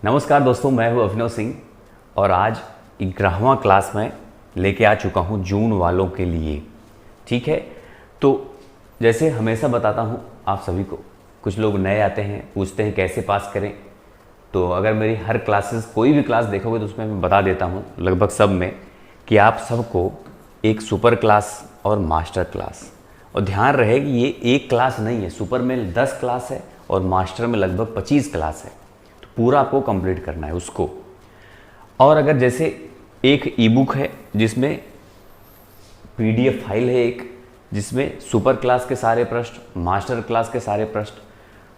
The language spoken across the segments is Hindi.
नमस्कार दोस्तों, मैं हूं अभिनव सिंह और आज 11वां क्लास में लेके आ चुका हूं जून वालों के लिए। ठीक है, तो जैसे हमेशा बताता हूं आप सभी को, कुछ लोग नए आते हैं, पूछते हैं कैसे पास करें। तो अगर मेरी हर क्लासेस कोई भी क्लास देखोगे तो उसमें मैं बता देता हूं लगभग सब में कि आप सबको एक सुपर क्लास और मास्टर क्लास, और ध्यान रहे कि ये एक क्लास नहीं है, सुपर में 10 क्लास है और मास्टर में लगभग 25 क्लास है। तो पूरा आपको कंप्लीट करना है उसको। और अगर जैसे एक ई बुक है जिसमें PDF फाइल है, एक जिसमें सुपर क्लास के सारे प्रश्न, मास्टर क्लास के सारे प्रश्न,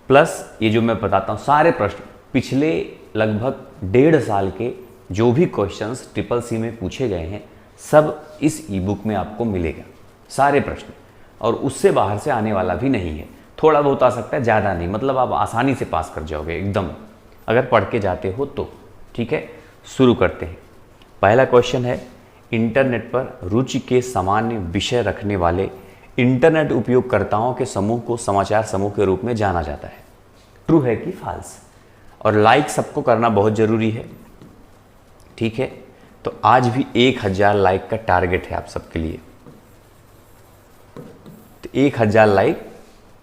प्लस ये जो मैं बताता हूँ सारे प्रश्न पिछले लगभग 1.5 साल के जो भी क्वेश्चंस CCC में पूछे गए हैं सब इस ई बुक में आपको मिलेगा, सारे प्रश्न। और उससे बाहर से आने वाला भी नहीं है, थोड़ा बहुत आ सकता है, ज़्यादा नहीं, मतलब आप आसानी से पास कर जाओगे एकदम, अगर पढ़ के जाते हो तो। ठीक है, शुरू करते हैं। पहला क्वेश्चन है, इंटरनेट पर रुचि के सामान्य विषय रखने वाले इंटरनेट उपयोगकर्ताओं के समूह को समाचार समूह के रूप में जाना जाता है। ट्रू है कि फॉल्स? और लाइक सबको करना बहुत ज़रूरी है। ठीक है, तो आज भी 1000 लाइक का टारगेट है आप सबके लिए। तो 1000 लाइक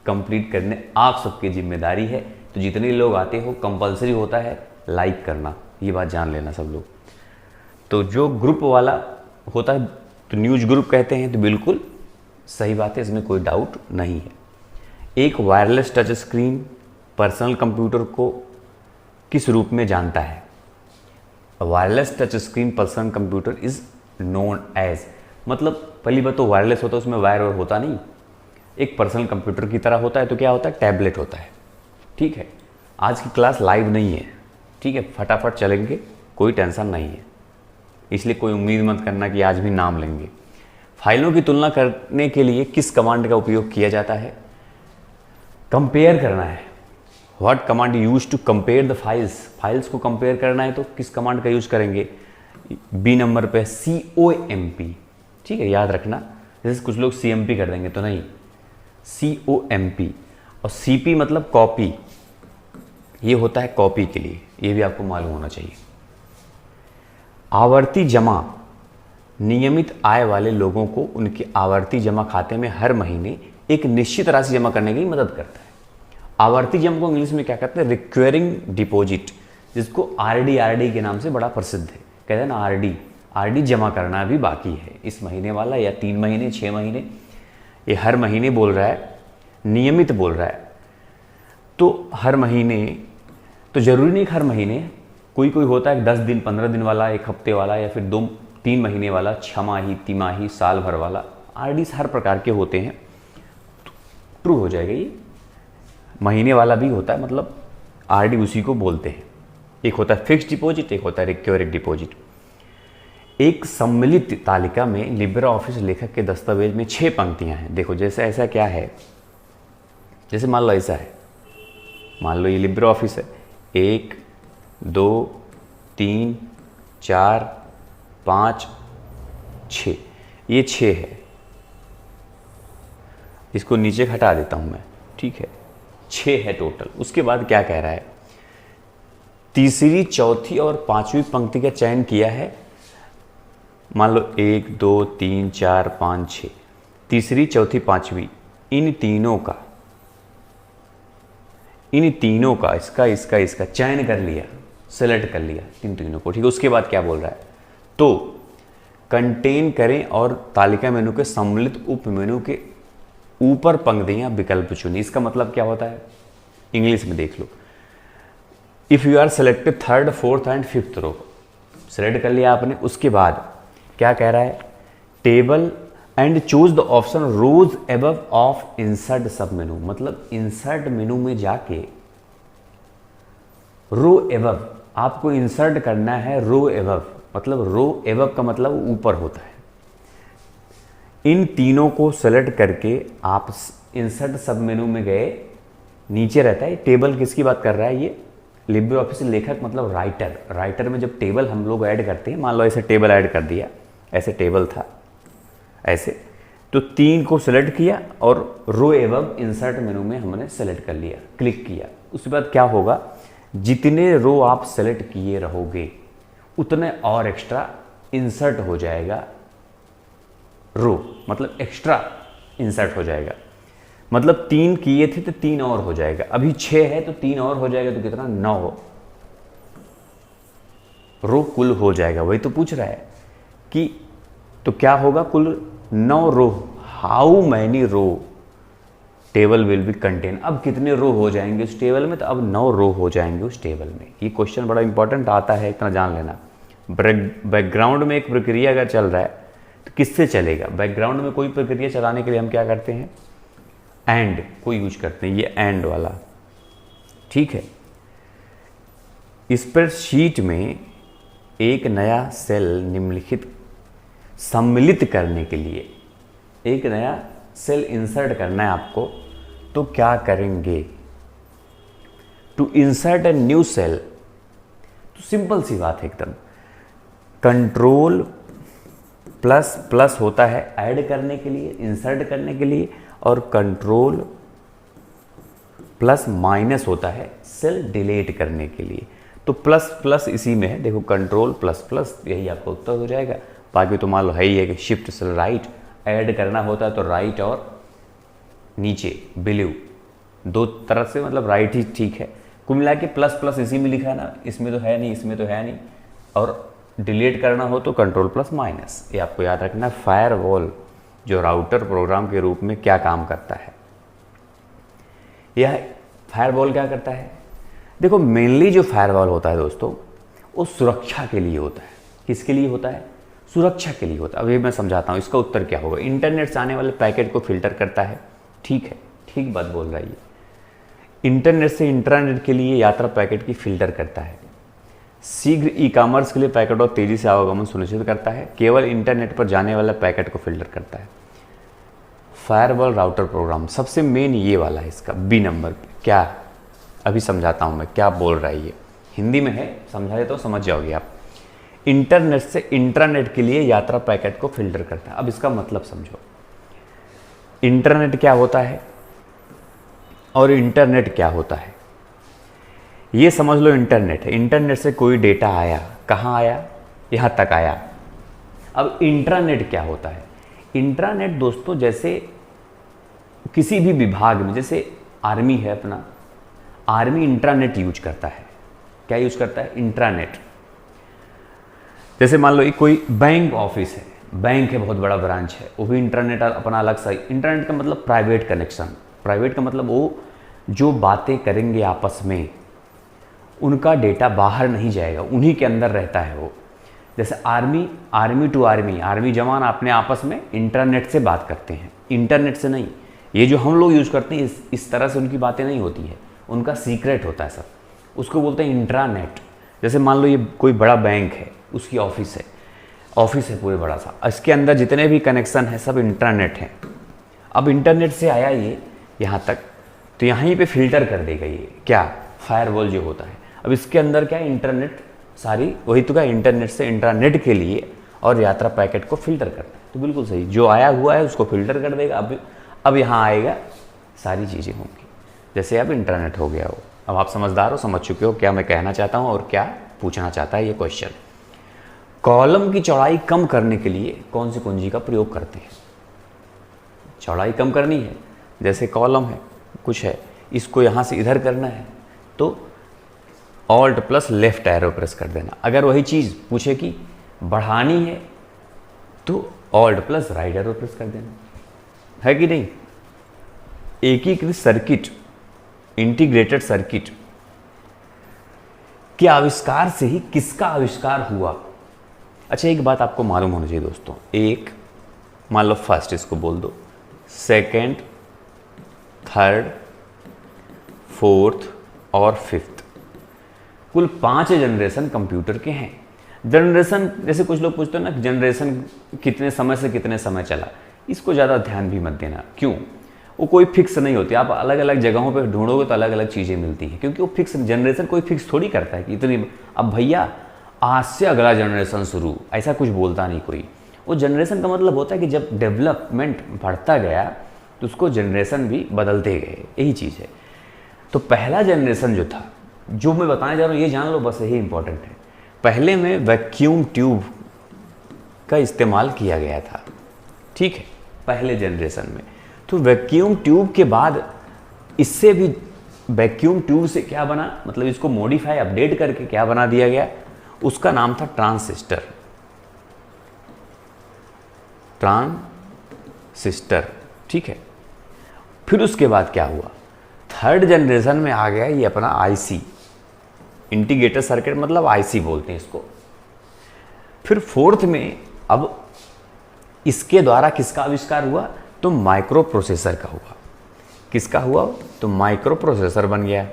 कंप्लीट करने आप सबकी जिम्मेदारी है। तो जितने लोग आते हो कंपलसरी होता है लाइक करना, ये बात जान लेना सब लोग। तो जो ग्रुप वाला होता है तो न्यूज ग्रुप कहते हैं, तो बिल्कुल सही बात है, इसमें कोई डाउट नहीं है। एक wireless touch screen personal computer को किस रूप में जानता है? Wireless touch screen personal computer is known as, मतलब पहली बात तो वायरलेस होता है, उसमें वायर और होता नहीं, एक पर्सनल कंप्यूटर की तरह होता है। तो क्या होता है? टैबलेट होता है। ठीक है, आज की क्लास लाइव नहीं है, ठीक है, फटाफट चलेंगे, कोई टेंशन नहीं है, इसलिए कोई उम्मीद मत करना कि आज भी नाम लेंगे। फाइलों की तुलना करने के लिए किस कमांड का उपयोग किया जाता है? कंपेयर करना है। What command use to compare the files? Files को कंपेयर करना है तो किस कमांड का यूज करेंगे? बी नंबर पे COMP। ठीक है, याद रखना। जैसे कुछ लोग CMP कर देंगे, तो नहीं, COMP। और CP मतलब कॉपी, ये होता है कॉपी के लिए, ये भी आपको मालूम होना चाहिए। आवर्ती जमा नियमित आय वाले लोगों को उनके आवर्ती जमा खाते में हर महीने एक निश्चित राशि जमा करने की मदद करता है। आवर्ती जमा को इंग्लिश में क्या कहते हैं? रिक्वेरिंग डिपॉजिट, जिसको RD के नाम से बड़ा प्रसिद्ध है। कहते हैं ना RD जमा करना भी बाकी है, इस महीने वाला या 3 महीने 6 महीने, ये हर महीने बोल रहा है, नियमित बोल रहा है। तो हर महीने तो जरूरी नहीं हर महीने, कोई होता है 10 दिन 15 दिन वाला, 1 हफ्ते वाला, या फिर 2-3 महीने वाला, 6 माही, तिमाही, साल भर वाला। RD हर प्रकार के होते हैं। ट्रू हो जाएगा ये। महीने वाला भी होता है, मतलब RD उसी को बोलते हैं। एक होता है फिक्स्ड डिपॉजिट, एक होता है रिक्योरिंग डिपॉजिट। एक सम्मिलित तालिका में लिब्रे ऑफिस लेखक के दस्तावेज में 6 पंक्तियां हैं। देखो जैसे ऐसा क्या है, जैसे मान लो ऐसा है, मान लो ये लिब्रे ऑफिस है, 1 2 3 4 5 6, ये 6 है। इसको नीचे हटा देता हूं मैं। ठीक है, 6 है टोटल। उसके बाद क्या कह रहा है? तीसरी, चौथी और 5वीं पंक्ति का चयन किया है। मान लो 1 2 3 4 5 6, तीसरी, चौथी, 5वीं, इन तीनों का इसका चयन कर लिया, सेलेक्ट कर लिया तीनों को। ठीक है, उसके बाद क्या बोल रहा है? तो कंटेन करें और तालिका मेनू के सम्मिलित उप मेनू के ऊपर पंक्तियां विकल्प चुनिए। इसका मतलब क्या होता है? इंग्लिश में देख लो। If you are selected 3rd 4th and 5th row, select कर लिया आपने, उसके बाद क्या कह रहा है? Table and choose the option rows above of insert sub menu, मतलब इंसर्ट मेनू में जाके रो एबव आपको इंसर्ट करना है। रो एबव मतलब रो एबव का मतलब ऊपर होता है। इन तीनों को सेलेक्ट करके आप इंसर्ट सब मेनू में गए, नीचे रहता है टेबल। किसकी बात कर रहा है ये? लिब्रे ऑफिस लेखक मतलब राइटर में जब टेबल हम लोग ऐड करते हैं, मान लो ऐसे टेबल ऐड कर दिया, ऐसे टेबल था ऐसे, तो 3 को सेलेक्ट किया और रो एवं इंसर्ट मेनू में हमने सेलेक्ट कर लिया, क्लिक किया। उसके बाद क्या होगा? जितने रो आप सेलेक्ट किए रहोगे उतने और एक्स्ट्रा इंसर्ट हो जाएगा रो, मतलब एक्स्ट्रा इंसर्ट हो जाएगा। मतलब 3 किए थे तो 3 और हो जाएगा, अभी 6 है तो 3 और हो जाएगा, तो कितना 9 रो कुल हो जाएगा। वही तो पूछ रहा है कि तो क्या होगा, कुल 9 row. How many row table will be contain, अब कितने रो हो जाएंगे उस टेबल में, तो अब 9 रो हो जाएंगे उस टेबल में। ये क्वेश्चन बड़ा इंपॉर्टेंट आता है, इतना जान लेना। बैकग्राउंड में एक प्रक्रिया अगर चल रहा है तो किससे चलेगा, बैकग्राउंड में कोई प्रक्रिया चलाने के लिए हम क्या करते हैं, एंड को यूज करते हैं, ये एंड वाला, ठीक है। इस पर शीट में एक नया सेल निम्नलिखित सम्मिलित करने के लिए, एक नया सेल इंसर्ट करना है आपको, तो क्या करेंगे, to insert a new cell, तो सिंपल सी बात है एकदम, कंट्रोल प्लस प्लस होता है ऐड करने के लिए, इंसर्ट करने के लिए, और कंट्रोल प्लस माइनस होता है सेल डिलीट करने के लिए। तो प्लस प्लस इसी में है, देखो कंट्रोल प्लस प्लस, यही आपका उत्तर हो जाएगा। बाकी तो मान लो है ही है कि शिफ्ट सेल राइट, ऐड करना होता है तो राइट और नीचे बिलो, दो तरफ से मतलब राइट ही ठीक है। कुल मिला के प्लस प्लस इसी में लिखा है ना, इसमें तो है नहीं, इसमें तो है नहीं, और डिलीट करना हो तो कंट्रोल प्लस माइनस। ये आपको याद रखना। फायरवॉल जो राउटर प्रोग्राम के रूप में क्या काम करता है, यह फायरवॉल क्या करता है, देखो मेनली जो फायरवॉल होता है दोस्तों, वो सुरक्षा के लिए होता है। किसके लिए होता है, सुरक्षा के लिए होता है। अभी मैं समझाता हूँ इसका उत्तर क्या होगा। इंटरनेट से आने वाले पैकेट को फिल्टर करता है, ठीक है, ठीक बात बोल रहा है ये। इंटरनेट से इंट्रानेट के लिए यात्रा पैकेट की फिल्टर करता है। शीघ्र ई कॉमर्स के लिए पैकेट और तेजी से आवागमन सुनिश्चित करता है। केवल इंटरनेट पर जाने वाले पैकेट को फिल्टर करता है। फायरवॉल राउटर प्रोग्राम सबसे मेन ये वाला है, इसका बी नंबर पे। क्या, अभी समझाता हूँ मैं क्या बोल रहा है ये, हिंदी में है, समझा देता हूँ, समझ जाओगे आप। इंटरनेट से इंट्रानेट के लिए यात्रा पैकेट को फिल्टर करता है। अब इसका मतलब समझो, इंटरनेट क्या होता है और इंटरनेट क्या होता है, ये समझ लो। इंटरनेट है, इंटरनेट से कोई डेटा आया, कहाँ आया, यहाँ तक आया। अब इंट्रानेट क्या होता है, इंट्रानेट दोस्तों जैसे किसी भी विभाग में, जैसे आर्मी है अपना, आर्मी इंट्रानेट यूज करता है। क्या यूज करता है, इंट्रानेट। जैसे मान लो एक कोई बैंक ऑफिस है, बैंक है, बहुत बड़ा ब्रांच है, वो भी इंटरनेट अपना अलग सा। इंटरनेट का मतलब प्राइवेट कनेक्शन, प्राइवेट का मतलब वो जो बातें करेंगे आपस में उनका डेटा बाहर नहीं जाएगा, उन्हीं के अंदर रहता है वो। जैसे army, army to army, army जवान अपने आपस में इंटरनेट से बात करते हैं, इंटरनेट से नहीं। ये जो हम लोग यूज़ करते हैं इस तरह से उनकी बातें नहीं होती है, उनका सीक्रेट होता है सब, उसको बोलते हैं इंट्रानेट। जैसे मान लो ये कोई बड़ा बैंक है, उसकी ऑफिस है पूरे बड़ा सा, इसके अंदर जितने भी कनेक्शन है सब इंट्रानेट हैं। अब इंटरनेट से आया ये यहाँ तक, तो यहीं पे फिल्टर कर देगा ये, क्या, फायरवॉल जो होता है। अब इसके अंदर क्या है, इंटरनेट सारी, वही तो क्या, इंटरनेट से इंट्रानेट के लिए और यात्रा पैकेट को फिल्टर करना है। तो बिल्कुल सही, जो आया हुआ है उसको फिल्टर कर देगा। अब यहाँ आएगा सारी चीज़ें होंगी, जैसे अब इंटरनेट हो गया हो। अब आप समझदार हो, समझ चुके हो क्या मैं कहना चाहता हूँ और क्या पूछना चाहता है ये क्वेश्चन। कॉलम की चौड़ाई कम करने के लिए कौन सी कुंजी का प्रयोग करते हैं, चौड़ाई कम करनी है, जैसे कॉलम है कुछ है, इसको यहाँ से इधर करना है तो alt plus left arrow press कर देना। अगर वही चीज़ पूछे कि बढ़ानी है तो alt plus right arrow press कर देना, है कि नहीं। एकीकृत सर्किट, इंटीग्रेटेड सर्किट के आविष्कार से ही किसका आविष्कार हुआ। अच्छा एक बात आपको मालूम होना चाहिए दोस्तों, एक मान लो फर्स्ट इसको बोल दो, सेकंड, थर्ड, फोर्थ और फिफ्थ, कुल 5 जनरेशन कंप्यूटर के हैं। जनरेशन, जैसे कुछ लोग पूछते हैं ना जनरेशन कितने समय से कितने समय चला, इसको ज़्यादा ध्यान भी मत देना। क्यों, वो कोई फिक्स नहीं होती, आप अलग अलग जगहों पे ढूंढोगे तो अलग अलग चीज़ें मिलती हैं, क्योंकि वो फिक्स, जनरेशन कोई फिक्स थोड़ी करता है कि इतनी, अब भैया आज से अगला जनरेशन शुरू, ऐसा कुछ बोलता नहीं कोई। वो जनरेशन का मतलब होता है कि जब डेवलपमेंट बढ़ता गया तो उसको जनरेशन भी बदलते गए, यही चीज़ है। तो पहला जनरेशन जो था जो मैं बताने जा रहा हूँ ये जान लो, बस यही इंपॉर्टेंट है। पहले में वैक्यूम ट्यूब का इस्तेमाल किया गया था, ठीक है, पहले जनरेशन में। तो वैक्यूम ट्यूब के बाद इससे भी वैक्यूम ट्यूब से क्या बना, मतलब इसको मॉडिफाई अपडेट करके क्या बना दिया गया, उसका नाम था ट्रांसिस्टर। ट्रांसिस्टर, ठीक है। फिर उसके बाद क्या हुआ, थर्ड जनरेशन में आ गया ये अपना आईसी, इंटीग्रेटेड सर्किट, मतलब आईसी बोलते हैं इसको। फिर फोर्थ में अब इसके द्वारा किसका आविष्कार हुआ, तो माइक्रो प्रोसेसर का हुआ। किसका हुआ, तो माइक्रो प्रोसेसर बन गया।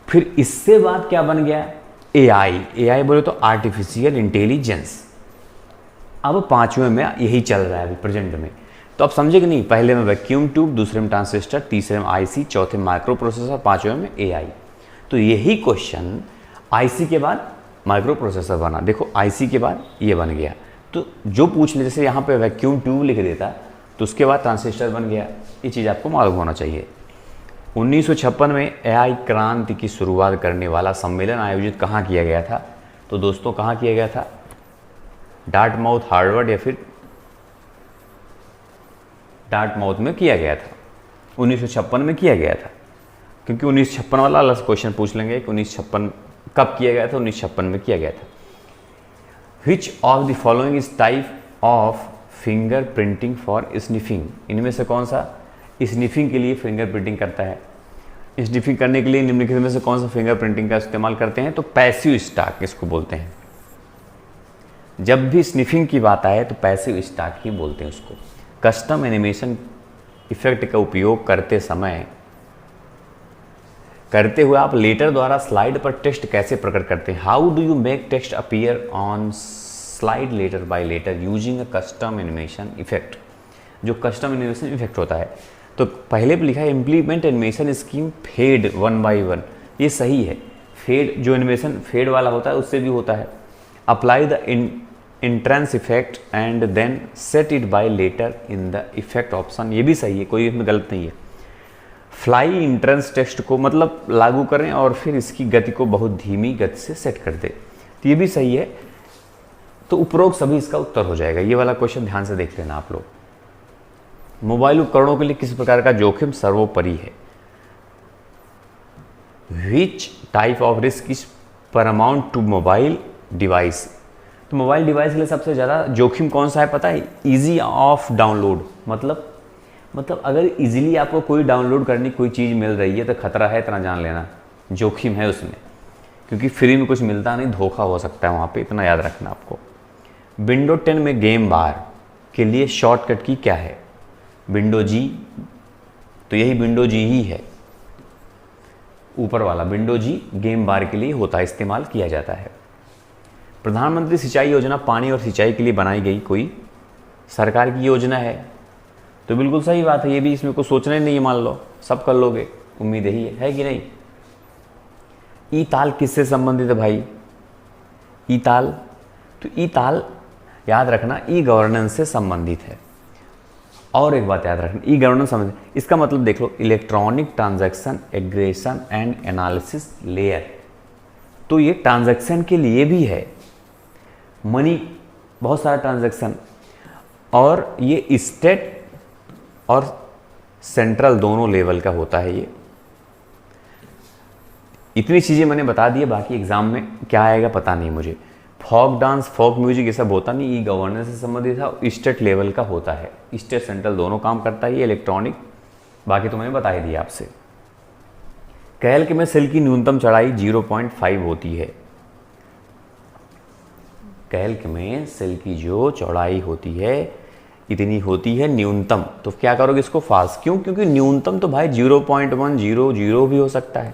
फिर इससे बाद क्या बन गया, एआई। एआई बोले तो आर्टिफिशियल इंटेलिजेंस। अब पांचवें में यही चल रहा है अभी प्रेजेंट में। तो आप समझे कि नहीं, पहले में वैक्यूम ट्यूब, दूसरे में ट्रांसिस्टर, तीसरे में आईसी, चौथे में माइक्रो प्रोसेसर, पांचवें में एआई। तो यही क्वेश्चन आईसी के बाद माइक्रो प्रोसेसर बना। देखो आईसी के बाद ये बन गया। तो जो पूछ ले, जैसे यहाँ पे वैक्यूम ट्यूब लिख देता तो उसके बाद ट्रांसिस्टर बन गया। ये चीज़ आपको मालूम होना चाहिए। 1956 में एआई क्रांति की शुरुआत करने वाला सम्मेलन आयोजित कहाँ किया गया था, तो दोस्तों कहाँ किया गया था, डार्टमाउथ, हार्वर्ड या फिर डार्टमाउथ में किया गया था। 1956 में किया गया था, क्योंकि 1956 वाला अलग से क्वेश्चन पूछ लेंगे कि 1956 कब किया गया था। 1956 में किया गया था। विच of the following is type of finger printing for sniffing, इनमें से कौन सा स्निफिंग के लिए फिंगर प्रिंटिंग करता है। स्निफिंग करने के लिए निम्नलिखित में से कौन सा फिंगर प्रिंटिंग का इस्तेमाल करते हैं, तो पैसिव स्टॉक इसको बोलते हैं। जब भी स्निफिंग की बात आए तो पैसिव स्टॉक ही बोलते हैं उसको। कस्टम एनिमेशन इफेक्ट का उपयोग करते हुए आप लेटर द्वारा स्लाइड पर टेक्स्ट कैसे प्रकट करते हैं। How do you make text appear on slide letter by letter using a custom animation effect. जो कस्टम एनिमेशन इफेक्ट होता है, तो पहले भी लिखा है implement animation scheme fade 1 by 1। ये सही है, फेड जो एनिमेशन फेड वाला होता है उससे भी होता है। Apply the entrance effect and then set it by letter in the effect option, ये भी सही है, कोई इसमें गलत नहीं है। फ्लाई इंट्रेंस टेक्स्ट को मतलब लागू करें और फिर इसकी गति को बहुत धीमी गति से सेट कर दे, तो ये भी सही है। तो उपरोक्त सभी इसका उत्तर हो जाएगा। ये वाला क्वेश्चन ध्यान से देख लेना आप लोग। मोबाइल उपकरणों के लिए किस प्रकार का जोखिम सर्वोपरि है। Which type of risk is paramount to mobile device. तो मोबाइल डिवाइस के लिए सबसे ज़्यादा जोखिम कौन सा है पता है, ईजी ऑफ डाउनलोड। मतलब अगर इजीली आपको कोई डाउनलोड करने की कोई चीज़ मिल रही है तो खतरा है, इतना जान लेना, जोखिम है उसमें, क्योंकि फ्री में कुछ मिलता नहीं, धोखा हो सकता है वहाँ पे, इतना याद रखना आपको। विंडो 10 में गेम बार के लिए शॉर्टकट की क्या है, विंडो जी। तो यही विंडो जी ही है, ऊपर वाला विंडो जी गेम बार के लिए होता है, इस्तेमाल किया जाता है। प्रधानमंत्री सिंचाई योजना पानी और सिंचाई के लिए बनाई गई कोई सरकार की योजना है। तो बिल्कुल सही बात है, ये भी इसमें कुछ सोचना ही नहीं है, मान लो सब कर लोगे, उम्मीद यही है कि नहीं। ई ताल किससे संबंधित है भाई, ई ताल, तो ई ताल याद रखना ई गवर्नेंस से संबंधित है। और एक बात याद रखना, ई गवर्नेंस संबंधित, इसका मतलब देख लो, electronic transaction aggregation and analysis layer. तो ये ट्रांजैक्शन के लिए भी है, मनी, बहुत सारा ट्रांजैक्शन, और ये स्टेट और सेंट्रल दोनों लेवल का होता है। ये इतनी चीज़ें मैंने बता दी है, बाकी एग्जाम में क्या आएगा पता नहीं मुझे। फोक डांस, फोक म्यूजिक ये सब होता नहीं, ई गवर्नेंस से संबंधित है, स्टेट लेवल का होता है, स्टेट सेंट्रल दोनों काम करता है ये इलेक्ट्रॉनिक। बाकी तो मैंने बता ही दिया आपसे। कैल्क में सेल की न्यूनतम चौड़ाई 0.5 होती है। कैल्क में सेल की जो चौड़ाई होती है इतनी होती है न्यूनतम। तो क्या करोगे इसको फास्ट, क्यों, क्योंकि न्यूनतम तो भाई 0.100 भी हो सकता है,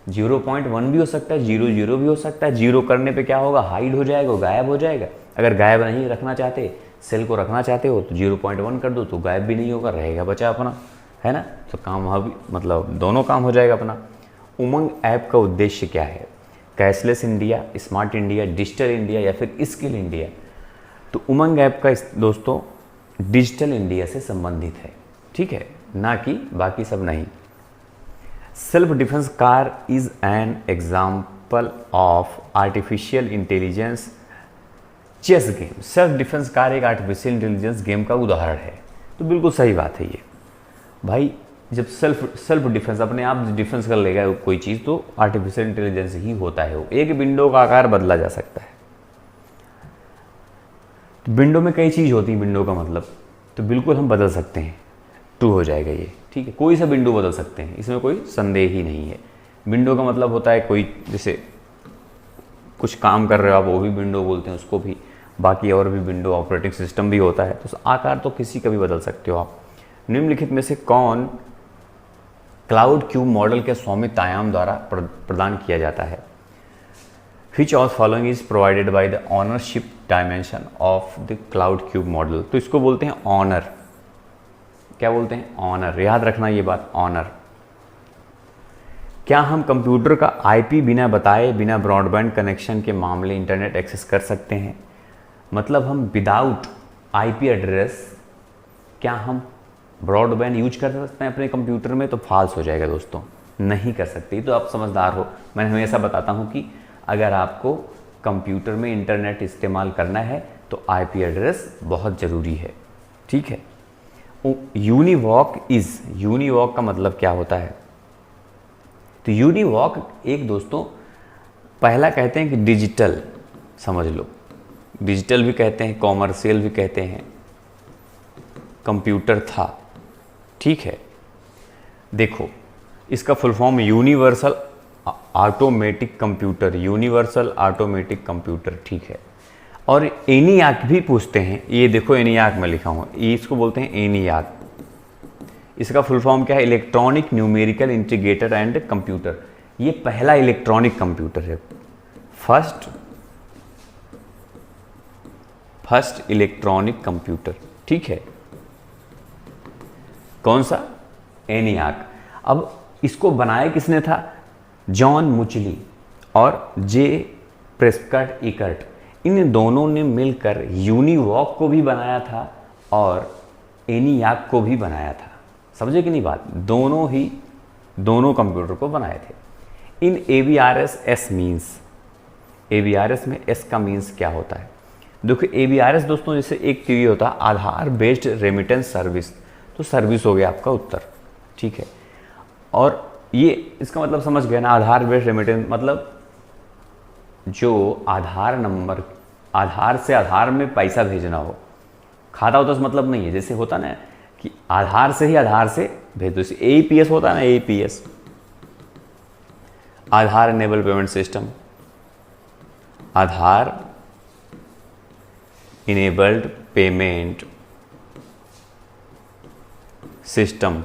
0.1 भी हो सकता है, 0 भी हो सकता है। 0 करने पे क्या होगा, हाइड हो जाएगा, गायब हो जाएगा। अगर गायब नहीं रखना चाहते, सेल को रखना चाहते हो तो 0.1 कर दो, तो गायब भी नहीं होगा, रहेगा बचा अपना, है ना। तो काम वहाँ भी मतलब दोनों काम हो जाएगा अपना। उमंग ऐप का उद्देश्य क्या है, cashless India, smart India, digital India या फिर स्किल इंडिया। तो उमंग ऐप का दोस्तों डिजिटल इंडिया से संबंधित है, ठीक है, ना कि बाकी सब नहीं। Self defence car is an example of artificial intelligence chess game. Self defence car एक आर्टिफिशियल इंटेलिजेंस गेम का उदाहरण है। तो बिल्कुल सही बात है ये भाई। जब सेल्फ डिफेंस अपने आप डिफेंस कर लेगा कोई चीज़ तो आर्टिफिशियल इंटेलिजेंस ही होता है वो। एक विंडो का आकार बदला जा सकता है। तो विंडो में कई चीज़ होती है, विंडो का मतलब तो बिल्कुल हम बदल सकते हैं। ट्रू हो जाएगा ये, ठीक है। कोई सा विंडो बदल सकते हैं, इसमें कोई संदेह ही नहीं है। विंडो का मतलब होता है कोई, जैसे कुछ काम कर रहे हो आप वो भी विंडो बोलते हैं उसको भी। बाकी और भी विंडो ऑपरेटिंग सिस्टम भी होता है। तो आकार तो किसी का भी बदल सकते हो आप। निम्नलिखित में से कौन क्लाउड क्यूब मॉडल के स्वामित्व आयाम द्वारा प्रदान किया जाता है? Which of following is provided by the ownership dimension of the cloud cube model? तो इसको बोलते हैं ऑनर। क्या बोलते हैं? ऑनर। याद रखना ये बात, ऑनर। क्या हम कंप्यूटर का आईपी बिना बताए, बिना ब्रॉडबैंड कनेक्शन के मामले इंटरनेट एक्सेस कर सकते हैं? मतलब हम विदाउट आईपी एड्रेस क्या हम ब्रॉडबैंड यूज कर सकते हैं अपने कंप्यूटर में? तो फॉल्स हो जाएगा दोस्तों, नहीं कर सकते। तो आप समझदार हो। मैं हमेशा बताता हूँ कि अगर आपको कंप्यूटर में इंटरनेट इस्तेमाल करना है तो आईपी एड्रेस बहुत ज़रूरी है, ठीक है। यूनिवॉक का मतलब क्या होता है? तो यूनिवॉक एक दोस्तों, पहला कहते हैं कि डिजिटल, समझ लो, डिजिटल भी कहते हैं, कॉमर्शियल भी कहते हैं, कंप्यूटर था, ठीक है। देखो इसका full form universal automatic computer, universal automatic computer, ठीक है। और एनियाक भी पूछते हैं, ये देखो एनियाक में लिखा हूँ, इसको बोलते हैं एनियाक। इसका फुल फॉर्म क्या है? Electronic numerical integrator and computer. ये पहला इलेक्ट्रॉनिक कंप्यूटर है, फर्स्ट इलेक्ट्रॉनिक कंप्यूटर, ठीक है। कौन सा? एनियाक। अब इसको बनाया किसने था? जॉन मुचली और जे प्रेस्कट इकर्ट, इन दोनों ने मिलकर यूनिवॉक को भी बनाया था और एनियाक को भी बनाया था। समझे कि नहीं बात? दोनों कंप्यूटर को बनाए थे। इन AVRS S मीन्स, AVRS में S का मीन्स क्या होता है? देखो AVRS दोस्तों, जैसे एक ये होता है आधार बेस्ड रेमिटेंस सर्विस, तो सर्विस हो गया आपका उत्तर, ठीक है। और ये इसका मतलब समझ गए ना, आधार बेस्ड रेमिटेंस मतलब जो आधार नंबर, आधार से आधार में पैसा भेजना हो, खाता होता तो मतलब नहीं है। जैसे होता ना कि आधार से ही आधार से भेज दो, जैसे AEPS होता है ना, AEPS आधार इनेबल पेमेंट सिस्टम, आधार इनेबल्ड पेमेंट सिस्टम,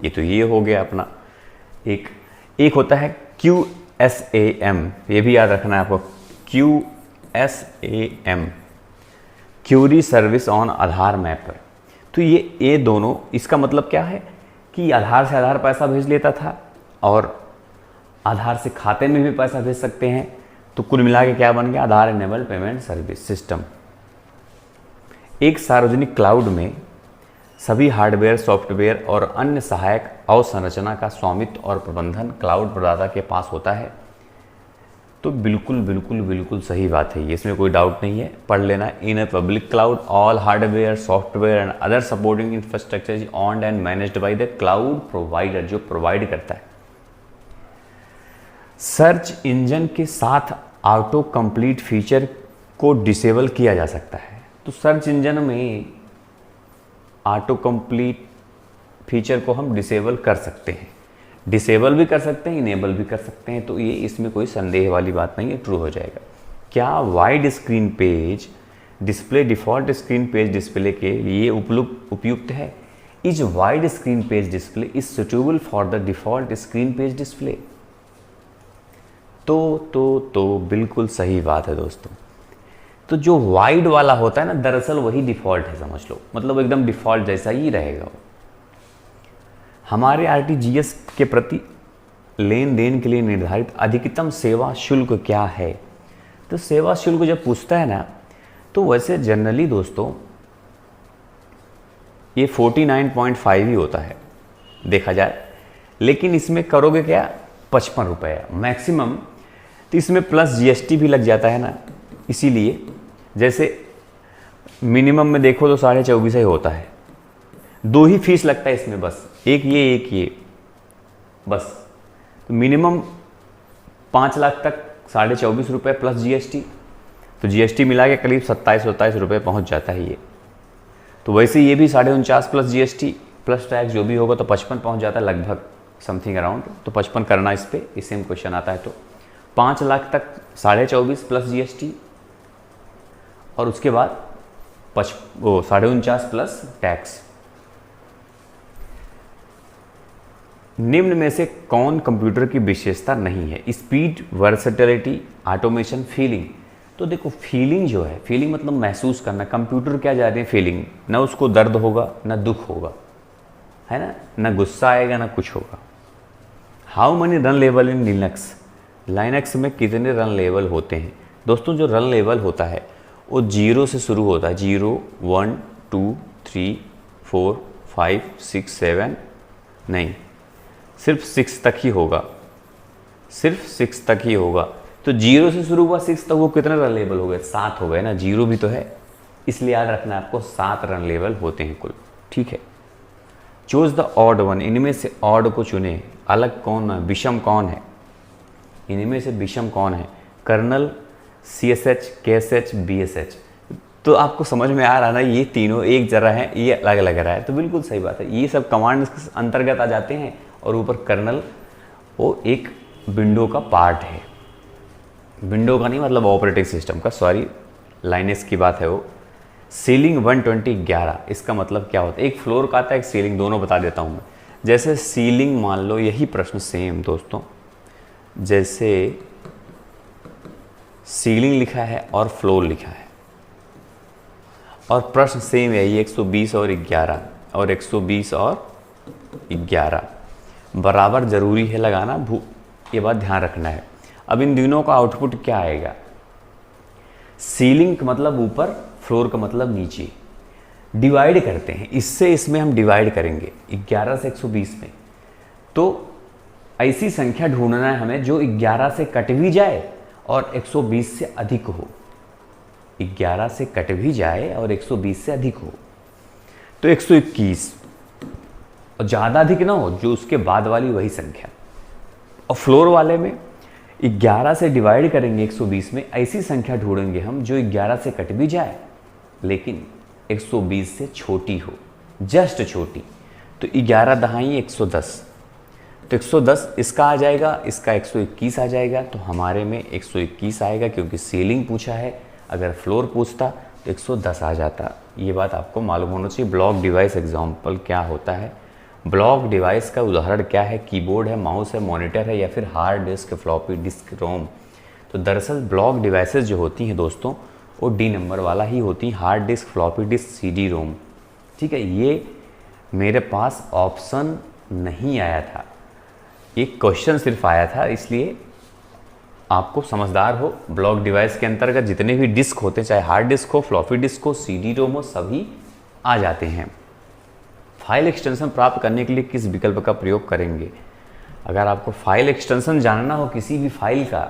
ये तो ये हो गया अपना। एक होता है QSAM, ये भी याद रखना है आपको, QSAM, query service on Aadhaar mapper. तो ये दोनों, इसका मतलब क्या है कि आधार से आधार पैसा भेज लेता था और आधार से खाते में भी पैसा भेज सकते हैं। तो कुल मिला के क्या बन गया? आधार इनेबल पेमेंट सर्विस सिस्टम। एक सार्वजनिक क्लाउड में सभी हार्डवेयर, सॉफ्टवेयर और अन्य सहायक अवसंरचना का स्वामित्व और प्रबंधन क्लाउड प्रदाता के पास होता है। तो बिल्कुल सही बात है, इसमें कोई डाउट नहीं है, पढ़ लेना। In a public cloud all hardware, software and other supporting infrastructure is owned and managed by the cloud provider, जो प्रोवाइड करता है। सर्च इंजन के साथ ऑटो कंप्लीट फीचर को डिसेबल किया जा सकता है। तो सर्च इंजन में ऑटो कंप्लीट फीचर को हम डिसेबल कर सकते हैं, डिसेबल भी कर सकते हैं, इनेबल भी कर सकते हैं। तो ये इसमें कोई संदेह वाली बात नहीं है, ट्रू हो जाएगा। क्या wide screen page display default screen page display के लिए उपयुक्त है? Is wide screen page display is suitable for the default screen page display? तो बिल्कुल सही बात है दोस्तों। तो जो वाइड वाला होता है ना, दरअसल वही डिफ़ॉल्ट है, समझ लो, मतलब एकदम डिफ़ॉल्ट जैसा ही रहेगा वो। हमारे RTGS के प्रति लेन देन के लिए निर्धारित अधिकतम सेवा शुल्क क्या है? तो सेवा शुल्क जब पूछता है ना, तो वैसे जनरली दोस्तों ये 49.5 ही होता है देखा जाए, लेकिन इसमें करोगे क्या 55 रुपये मैक्सिमम, तो इसमें प्लस जीएसटी भी लग जाता है ना, इसीलिए जैसे मिनिमम में देखो तो 24.5 ही होता है, 2 ही फीस लगता है इसमें बस, एक ये बस। तो मिनिमम 5 लाख तक 24.5 रुपये प्लस जीएसटी, तो जीएसटी मिला के करीब 27-27 रुपये पहुँच जाता है ये। तो वैसे ये भी 49.5 प्लस जीएसटी प्लस टैक्स जो भी होगा तो 55 पहुँच जाता है लगभग, समथिंग अराउंड। तो 55 करना इस पर, इस सेम क्वेश्चन आता है तो 5 लाख तक 24.5 प्लस जीएसटी, और उसके बाद 49.5 प्लस टैक्स। निम्न में से कौन कंप्यूटर की विशेषता नहीं है? Speed, versatility, automation, feeling. तो देखो फीलिंग जो है, फीलिंग मतलब महसूस करना, कंप्यूटर क्या जाते हैं फीलिंग, ना उसको दर्द होगा ना दुख होगा, है ना गुस्सा आएगा ना कुछ होगा। How many run level in Linux? Linux में कितने रन लेवल होते हैं? दोस्तों जो रन लेवल होता है वो 0 से शुरू होता है, 0, 1, 2, 3, 4, 5, 6, 7, नहीं सिर्फ 6 तक ही होगा, सिर्फ 6 तक ही होगा। तो 0 से शुरू हुआ 6 तक, वो कितने रन लेवल हो गए? 7 हो गए ना, 0 भी तो है, इसलिए याद रखना है आपको 7 रन लेवल होते हैं कुल, ठीक है। चूज द ऑड वन, इनमें से ऑड को चुने, अलग कौन है, विषम कौन है, इनमें से विषम कौन है? Kernel, CSH, KSH, BSH। तो आपको समझ में आ रहा है ना, ये तीनों एक जगह है, ये अलग अलग रहा है, तो बिल्कुल सही बात है, ये सब कमांड के अंतर्गत आ जाते हैं। और ऊपर कर्नल वो एक विंडो का पार्ट है, विंडो का नहीं मतलब ऑपरेटिंग सिस्टम का, सॉरी लाइनक्स की बात है वो। सीलिंग 120 11, इसका मतलब क्या होता है? एक फ्लोर का आता है, एक सीलिंग, दोनों बता देता हूँ मैं। जैसे सीलिंग मान लो, यही प्रश्न सेम दोस्तों, जैसे सीलिंग लिखा है और फ्लोर लिखा है, और प्रश्न सेम है, ये 120 और 11 और 120 और 11 बराबर जरूरी है लगाना, ये बात ध्यान रखना है। अब इन दिनों का आउटपुट क्या आएगा? सीलिंग का मतलब ऊपर, फ्लोर का मतलब नीचे, डिवाइड करते हैं इससे, इसमें हम डिवाइड करेंगे 11 से 120 में। तो ऐसी संख्या ढूंढना है हमें जो 11 से कट भी जाए और 120 से अधिक हो, 11 से कट भी जाए और 120 से अधिक हो। तो 121, और ज़्यादा अधिक ना हो, जो उसके बाद वाली वही संख्या। और फ्लोर वाले में 11 से डिवाइड करेंगे 120 में, ऐसी संख्या ढूंढेंगे हम जो 11 से कट भी जाए लेकिन 120 से छोटी हो, जस्ट छोटी। तो 11 दहाई 110, तो 110 इसका आ जाएगा, इसका 121 आ जाएगा, तो हमारे में 121 आएगा क्योंकि सीलिंग पूछा है। अगर फ्लोर पूछता तो 110 आ जाता। ये बात आपको मालूम होना चाहिए। ब्लॉक डिवाइस एग्जाम्पल क्या होता है? ब्लॉक डिवाइस का उदाहरण क्या है? कीबोर्ड है, माउस है, मॉनिटर है, या फिर हार्ड डिस्क, फ्लॉपी डिस्क, रोम। तो दरअसल ब्लॉक डिवाइसेस जो होती हैं दोस्तों, वो डी नंबर वाला ही होती हैं, hard disk, floppy disk, CD रोम, ठीक है। ये मेरे पास ऑप्शन नहीं आया था, एक क्वेश्चन सिर्फ आया था, इसलिए आपको समझदार हो। ब्लॉक डिवाइस के अंतर्गत जितने भी डिस्क होते हैं, चाहे हार्ड डिस्क हो, फ्लॉपी डिस्क हो, CD रोम हो, सभी आ जाते हैं। फाइल एक्सटेंशन प्राप्त करने के लिए किस विकल्प का प्रयोग करेंगे? अगर आपको फाइल एक्सटेंशन जानना हो किसी भी फाइल का,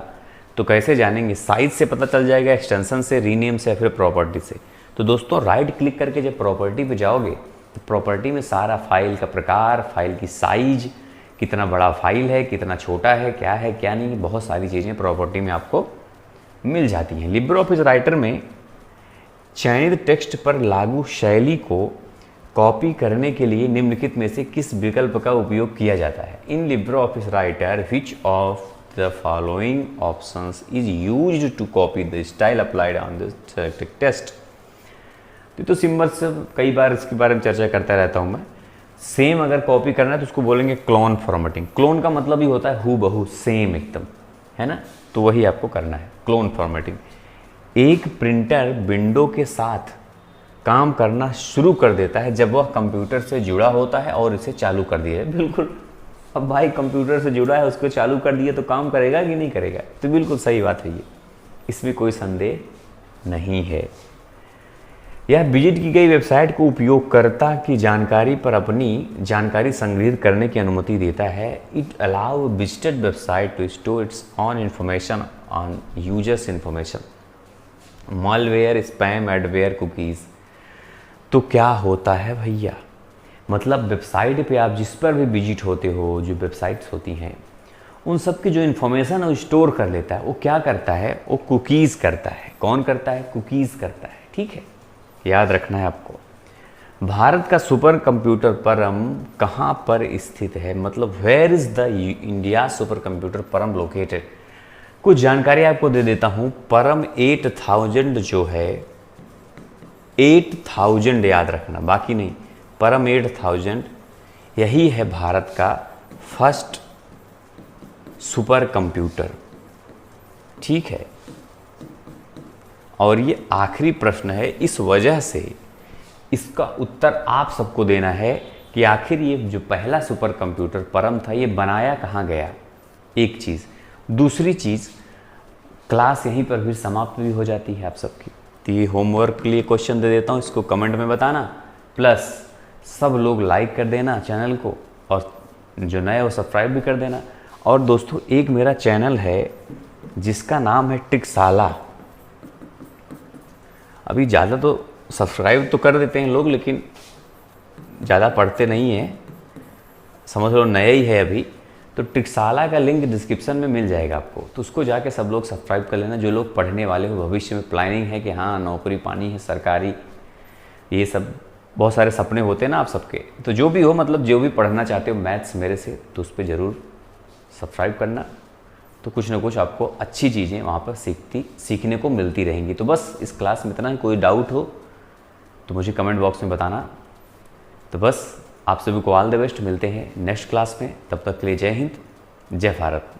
तो कैसे जानेंगे? साइज से पता चल जाएगा, एक्सटेंशन से, रीनेम से, या फिर प्रॉपर्टी से। तो दोस्तों राइट क्लिक करके जब प्रॉपर्टी पे जाओगे तो प्रॉपर्टी में सारा फाइल का प्रकार, फाइल की साइज, कितना बड़ा फाइल है, कितना छोटा है, क्या है क्या नहीं, बहुत सारी चीज़ें प्रॉपर्टी में आपको मिल जाती हैं। लिब्रे ऑफिस राइटर में चयनित टेक्स्ट पर लागू शैली को कॉपी करने के लिए निम्नलिखित में से किस विकल्प का उपयोग किया जाता है? In LibreOffice writer which of the following options is used to copy the style applied on the selected text? तो सिंबल से कई बार इसके बारे में चर्चा करता रहता हूँ मैं। सेम अगर कॉपी करना है तो उसको बोलेंगे क्लोन फॉर्मेटिंग। क्लोन का मतलब ही होता है हू बहू, सेम एकदम, है ना। तो वही आपको करना है, क्लोन फॉर्मेटिंग। एक प्रिंटर विंडो के साथ काम करना शुरू कर देता है जब वह कंप्यूटर से जुड़ा होता है और इसे चालू कर दिया है। बिल्कुल, अब भाई कंप्यूटर से जुड़ा है, उसको चालू कर दिया तो काम करेगा कि नहीं करेगा? तो बिल्कुल सही बात है ये, इसमें कोई संदेह नहीं है। यह विजिट की गई वेबसाइट को उपयोगकर्ता की जानकारी पर अपनी जानकारी संग्रहित करने की अनुमति देता है। It allow visited website to store its own information on users information, malware, spam, adware, cookies. तो क्या होता है भैया, मतलब वेबसाइट पे आप जिस पर भी विजिट होते हो, जो वेबसाइट्स होती हैं, उन सब की जो इन्फॉर्मेशन है वो स्टोर कर लेता है। वो क्या करता है, वो कुकीज़ करता है। कौन करता है, कुकीज़ करता है। ठीक है, याद रखना है आपको। भारत का सुपर कंप्यूटर परम कहाँ पर स्थित है, मतलब where is the India super computer Param located. कुछ जानकारी आपको दे देता हूँ। परम 8000 जो है, 8000 याद रखना, बाकी नहीं। परम 8000 यही है भारत का फर्स्ट सुपर कंप्यूटर। ठीक है, और ये आखिरी प्रश्न है, इस वजह से इसका उत्तर आप सबको देना है कि आखिर ये जो पहला सुपर कंप्यूटर परम था, ये बनाया कहाँ गया। एक चीज़। दूसरी चीज़, क्लास यहीं पर फिर समाप्त भी हो जाती है आप सबकी। तो ये होमवर्क के लिए क्वेश्चन दे देता हूँ, इसको कमेंट में बताना, प्लस सब लोग लाइक कर देना चैनल को, और जो नए वो सब्सक्राइब भी कर देना। और दोस्तों, एक मेरा चैनल है जिसका नाम है टिकसाला। अभी ज़्यादा तो सब्सक्राइब तो कर देते हैं लोग, लेकिन ज़्यादा पढ़ते नहीं हैं, समझ लो नया ही है अभी। तो टिकसाला का लिंक डिस्क्रिप्शन में मिल जाएगा आपको, तो उसको जाके सब लोग सब्सक्राइब कर लेना। जो लोग पढ़ने वाले हो, भविष्य में प्लानिंग है कि हाँ नौकरी पानी है सरकारी, ये सब बहुत सारे सपने होते हैं ना आप सबके। तो जो भी हो, मतलब जो भी पढ़ना चाहते हो मैथ्स मेरे से, तो उस पर ज़रूर सब्सक्राइब करना। तो कुछ ना कुछ आपको अच्छी चीज़ें वहाँ पर सीखने को मिलती रहेंगी। तो बस इस क्लास में इतना ही। कोई डाउट हो तो मुझे कमेंट बॉक्स में बताना। तो बस आप सभी को ऑल द बेस्ट, मिलते हैं नेक्स्ट क्लास में। तब तक के लिए जय हिंद, जय भारत।